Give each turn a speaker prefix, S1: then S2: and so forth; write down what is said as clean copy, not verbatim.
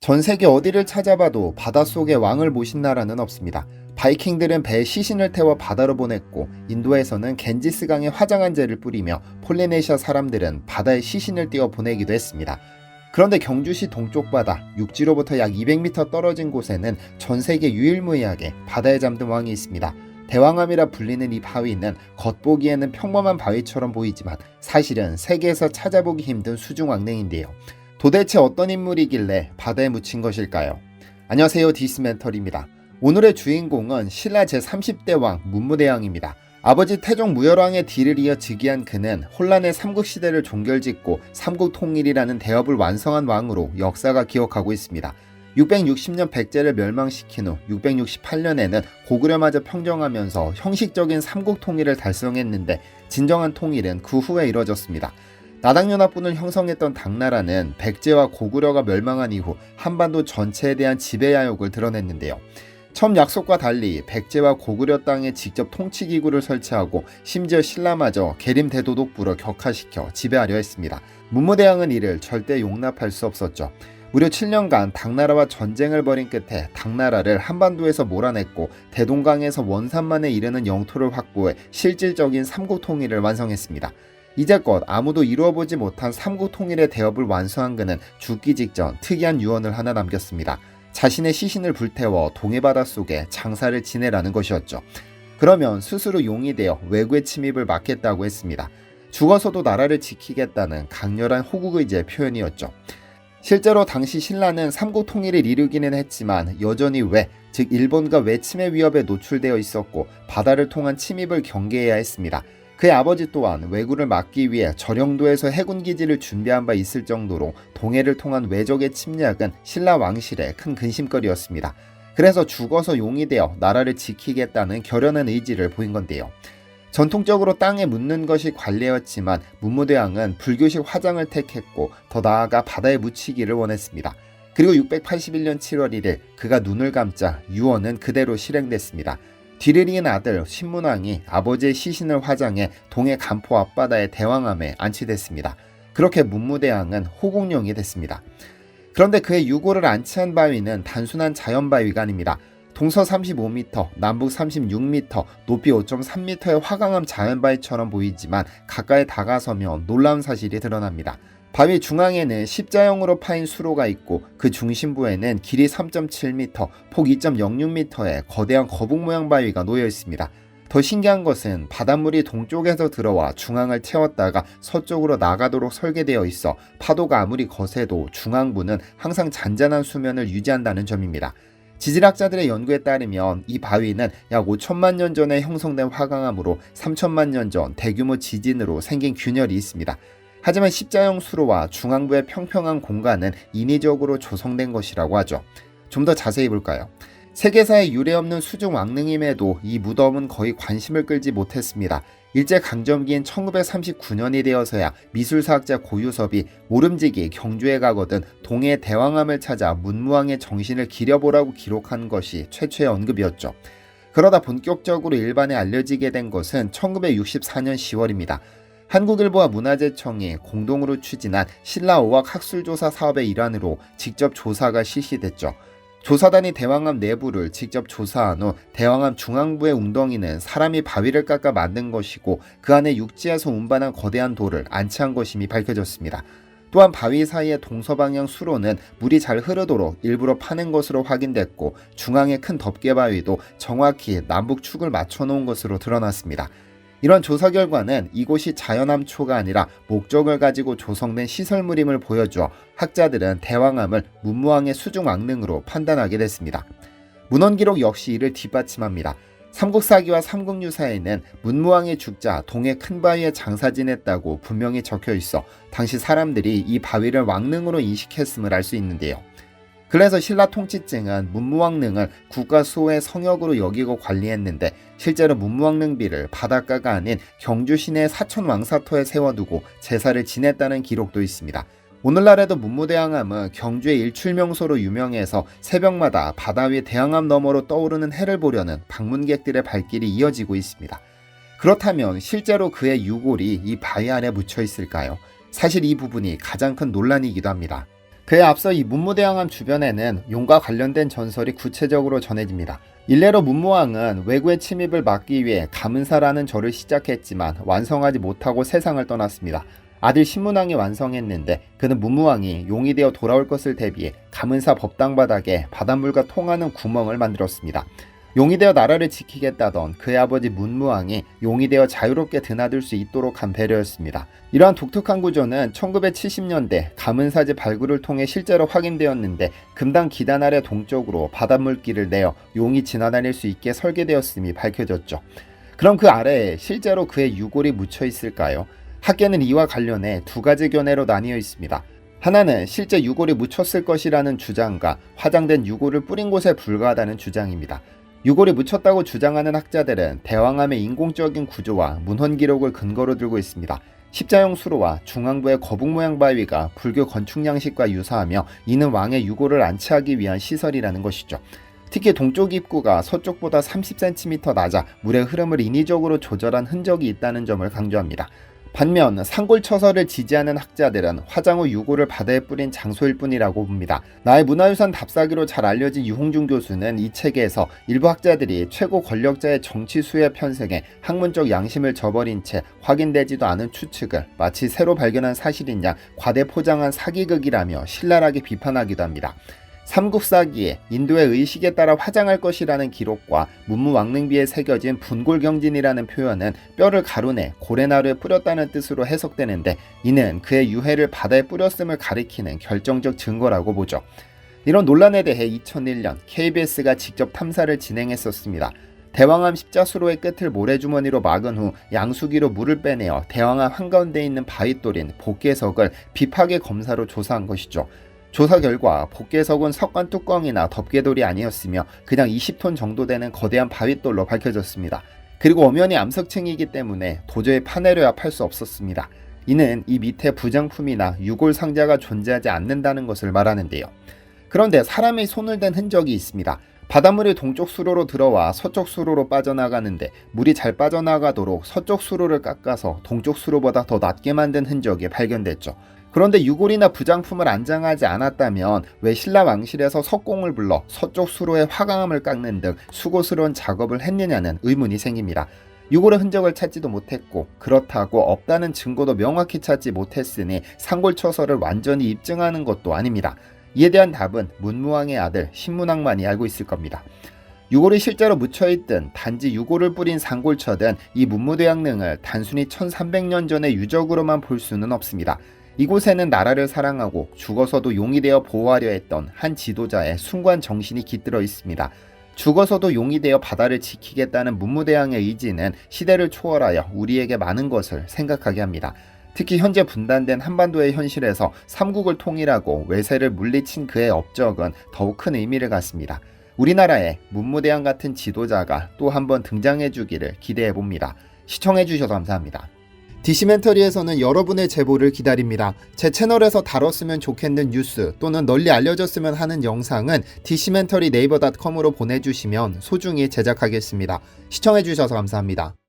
S1: 전 세계 어디를 찾아봐도 바닷속의 왕을 모신 나라는 없습니다. 바이킹들은 배에 시신을 태워 바다로 보냈고, 인도에서는 겐지스강에 화장한 재를 뿌리며 폴리네시아 사람들은 바다에 시신을 띄워 보내기도 했습니다. 그런데 경주시 동쪽 바다, 육지로부터 약 200m 떨어진 곳에는 전 세계 유일무이하게 바다에 잠든 왕이 있습니다. 대왕암이라 불리는 이 바위는 겉보기에는 평범한 바위처럼 보이지만 사실은 세계에서 찾아보기 힘든 수중왕릉인데요. 도대체 어떤 인물이길래 바다에 묻힌 것일까요? 안녕하세요, 디스멘털입니다. 오늘의 주인공은 신라 제30대 왕 문무대왕입니다. 아버지 태종 무열왕의 뒤를 이어 즉위한 그는 혼란의 삼국시대를 종결짓고 삼국통일이라는 대업을 완성한 왕으로 역사가 기억하고 있습니다. 660년 백제를 멸망시킨 후 668년에는 고구려마저 평정하면서 형식적인 삼국통일을 달성했는데 진정한 통일은 그 후에 이뤄졌습니다. 나당연합군을 형성했던 당나라는 백제와 고구려가 멸망한 이후 한반도 전체에 대한 지배야욕을 드러냈는데요. 처음 약속과 달리 백제와 고구려 땅에 직접 통치기구를 설치하고 심지어 신라마저 계림대도독부로 격하시켜 지배하려 했습니다. 문무대왕은 이를 절대 용납할 수 없었죠. 무려 7년간 당나라와 전쟁을 벌인 끝에 당나라를 한반도에서 몰아냈고 대동강에서 원산만에 이르는 영토를 확보해 실질적인 삼국통일을 완성했습니다. 이제껏 아무도 이루어보지 못한 삼국통일의 대업을 완수한 그는 죽기 직전 특이한 유언을 하나 남겼습니다. 자신의 시신을 불태워 동해바다 속에 장사를 지내라는 것이었죠. 그러면 스스로 용이 되어 외구의 침입을 막겠다고 했습니다. 죽어서도 나라를 지키겠다는 강렬한 호국의지의 표현이었죠. 실제로 당시 신라는 삼국통일을 이루기는 했지만 여전히 즉 일본과 외침의 위협에 노출되어 있었고 바다를 통한 침입을 경계해야 했습니다. 그의 아버지 또한 왜구를 막기 위해 절영도에서 해군기지를 준비한 바 있을 정도로 동해를 통한 외적의 침략은 신라 왕실의 큰 근심거리였습니다. 그래서 죽어서 용이 되어 나라를 지키겠다는 결연한 의지를 보인 건데요. 전통적으로 땅에 묻는 것이 관례였지만 문무대왕은 불교식 화장을 택했고 더 나아가 바다에 묻히기를 원했습니다. 그리고 681년 7월 1일 그가 눈을 감자 유언은 그대로 실행됐습니다. 뒤를 이은 아들 신문왕이 아버지의 시신을 화장해 동해 간포 앞바다의 대왕암에 안치됐습니다. 그렇게 문무대왕은 호국용이 됐습니다. 그런데 그의 유골을 안치한 바위는 단순한 자연바위가 아닙니다. 동서 35m, 남북 36m, 높이 5.3m의 화강암 자연바위처럼 보이지만 가까이 다가서면 놀라운 사실이 드러납니다. 바위 중앙에는 십자형으로 파인 수로가 있고 그 중심부에는 길이 3.7m, 폭 2.06m의 거대한 거북 모양 바위가 놓여 있습니다. 더 신기한 것은 바닷물이 동쪽에서 들어와 중앙을 채웠다가 서쪽으로 나가도록 설계되어 있어 파도가 아무리 거세도 중앙부는 항상 잔잔한 수면을 유지한다는 점입니다. 지질학자들의 연구에 따르면 이 바위는 약 5천만 년 전에 형성된 화강암으로 3천만 년 전 대규모 지진으로 생긴 균열이 있습니다. 하지만 십자형 수로와 중앙부의 평평한 공간은 인위적으로 조성된 것이라고 하죠. 좀 더 자세히 볼까요? 세계사에 유례없는 수중 왕릉임에도 이 무덤은 거의 관심을 끌지 못했습니다. 일제강점기인 1939년이 되어서야 미술사학자 고유섭이 모름지기 경주에 가거든 동해 대왕암을 찾아 문무왕의 정신을 기려보라고 기록한 것이 최초의 언급이었죠. 그러다 본격적으로 일반에 알려지게 된 것은 1964년 10월입니다. 한국일보와 문화재청이 공동으로 추진한 신라어학 학술조사 사업의 일환으로 직접 조사가 실시됐죠. 조사단이 대왕암 내부를 직접 조사한 후 대왕암 중앙부의 웅덩이는 사람이 바위를 깎아 만든 것이고 그 안에 육지에서 운반한 거대한 돌을 안치한 것임이 밝혀졌습니다. 또한 바위 사이의 동서방향 수로는 물이 잘 흐르도록 일부러 파낸 것으로 확인됐고 중앙의 큰 덮개바위도 정확히 남북축을 맞춰놓은 것으로 드러났습니다. 이런 조사 결과는 이곳이 자연암초가 아니라 목적을 가지고 조성된 시설물임을 보여주어 학자들은 대왕암을 문무왕의 수중왕릉으로 판단하게 됐습니다. 문헌기록 역시 이를 뒷받침합니다. 삼국사기와 삼국유사에는 문무왕의 죽자 동해 큰 바위에 장사 지냈다고 분명히 적혀 있어 당시 사람들이 이 바위를 왕릉으로 인식했음을 알 수 있는데요. 그래서 신라 통치증은 문무왕릉을 국가 수호의 성역으로 여기고 관리했는데 실제로 문무왕릉비를 바닷가가 아닌 경주 시내 사천 왕사터에 세워두고 제사를 지냈다는 기록도 있습니다. 오늘날에도 문무대왕암은 경주의 일출명소로 유명해서 새벽마다 바다 위 대왕암 너머로 떠오르는 해를 보려는 방문객들의 발길이 이어지고 있습니다. 그렇다면 실제로 그의 유골이 이 바위 안에 묻혀 있을까요? 사실 이 부분이 가장 큰 논란이기도 합니다. 그에 앞서 이 문무대왕암 주변에는 용과 관련된 전설이 구체적으로 전해집니다. 일례로 문무왕은 왜구의 침입을 막기 위해 가문사라는 절을 시작했지만 완성하지 못하고 세상을 떠났습니다. 아들 신문왕이 완성했는데 그는 문무왕이 용이 되어 돌아올 것을 대비해 가문사 법당 바닥에 바닷물과 통하는 구멍을 만들었습니다. 용이 되어 나라를 지키겠다던 그의 아버지 문무왕이 용이 되어 자유롭게 드나들 수 있도록 한 배려였습니다. 이러한 독특한 구조는 1970년대 가문사지 발굴을 통해 실제로 확인되었는데 금당 기단 아래 동쪽으로 바닷물길을 내어 용이 지나다닐 수 있게 설계되었음이 밝혀졌죠. 그럼 그 아래에 실제로 그의 유골이 묻혀 있을까요? 학계는 이와 관련해 두 가지 견해로 나뉘어 있습니다. 하나는 실제 유골이 묻혔을 것이라는 주장과 화장된 유골을 뿌린 곳에 불과하다는 주장입니다. 유골이 묻혔다고 주장하는 학자들은 대왕암의 인공적인 구조와 문헌 기록을 근거로 들고 있습니다. 십자형 수로와 중앙부의 거북 모양 바위가 불교 건축 양식과 유사하며 이는 왕의 유골을 안치하기 위한 시설이라는 것이죠. 특히 동쪽 입구가 서쪽보다 30cm 낮아 물의 흐름을 인위적으로 조절한 흔적이 있다는 점을 강조합니다. 반면 산골처설을 지지하는 학자들은 화장 후 유골을 바다에 뿌린 장소일 뿐이라고 봅니다. 나의 문화유산 답사기로 잘 알려진 유홍준 교수는 이 책에서 일부 학자들이 최고 권력자의 정치 수에 편승해 학문적 양심을 저버린 채 확인되지도 않은 추측을 마치 새로 발견한 사실인 양 과대 포장한 사기극이라며 신랄하게 비판하기도 합니다. 삼국사기에 인도의 의식에 따라 화장할 것이라는 기록과 문무왕릉비에 새겨진 분골경진이라는 표현은 뼈를 가루내 고래나루에 뿌렸다는 뜻으로 해석되는데 이는 그의 유해를 바다에 뿌렸음을 가리키는 결정적 증거라고 보죠. 이런 논란에 대해 2001년 KBS가 직접 탐사를 진행했었습니다. 대왕암 십자수로의 끝을 모래주머니로 막은 후 양수기로 물을 빼내어 대왕암 한가운데 있는 바윗돌인 복계석을 비파계 검사로 조사한 것이죠. 조사 결과 복계석은 석관 뚜껑이나 덮개돌이 아니었으며 그냥 20톤 정도 되는 거대한 바윗돌로 밝혀졌습니다. 그리고 엄연히 암석층이기 때문에 도저히 파내려야 팔 수 없었습니다. 이는 이 밑에 부장품이나 유골 상자가 존재하지 않는다는 것을 말하는데요. 그런데 사람의 손을 댄 흔적이 있습니다. 바닷물이 동쪽 수로로 들어와 서쪽 수로로 빠져나가는데 물이 잘 빠져나가도록 서쪽 수로를 깎아서 동쪽 수로보다 더 낮게 만든 흔적이 발견됐죠. 그런데 유골이나 부장품을 안장하지 않았다면 왜 신라 왕실에서 석공을 불러 서쪽 수로의 화강암을 깎는 등 수고스러운 작업을 했느냐는 의문이 생깁니다. 유골의 흔적을 찾지도 못했고 그렇다고 없다는 증거도 명확히 찾지 못했으니 산골처설을 완전히 입증하는 것도 아닙니다. 이에 대한 답은 문무왕의 아들 신문왕만이 알고 있을 겁니다. 유골이 실제로 묻혀있든 단지 유골을 뿌린 산골처든 이 문무대왕릉을 단순히 1300년 전의 유적으로만 볼 수는 없습니다. 이곳에는 나라를 사랑하고 죽어서도 용이 되어 보호하려 했던 한 지도자의 숭고한 정신이 깃들어 있습니다. 죽어서도 용이 되어 바다를 지키겠다는 문무대왕의 의지는 시대를 초월하여 우리에게 많은 것을 생각하게 합니다. 특히 현재 분단된 한반도의 현실에서 삼국을 통일하고 외세를 물리친 그의 업적은 더욱 큰 의미를 갖습니다. 우리나라에 문무대왕 같은 지도자가 또 한 번 등장해주기를 기대해봅니다. 시청해주셔서 감사합니다. 디시멘터리에서는 여러분의 제보를 기다립니다. 제 채널에서 다뤘으면 좋겠는 뉴스 또는 널리 알려졌으면 하는 영상은 디시멘터리 네이버.com으로 보내주시면 소중히 제작하겠습니다. 시청해주셔서 감사합니다.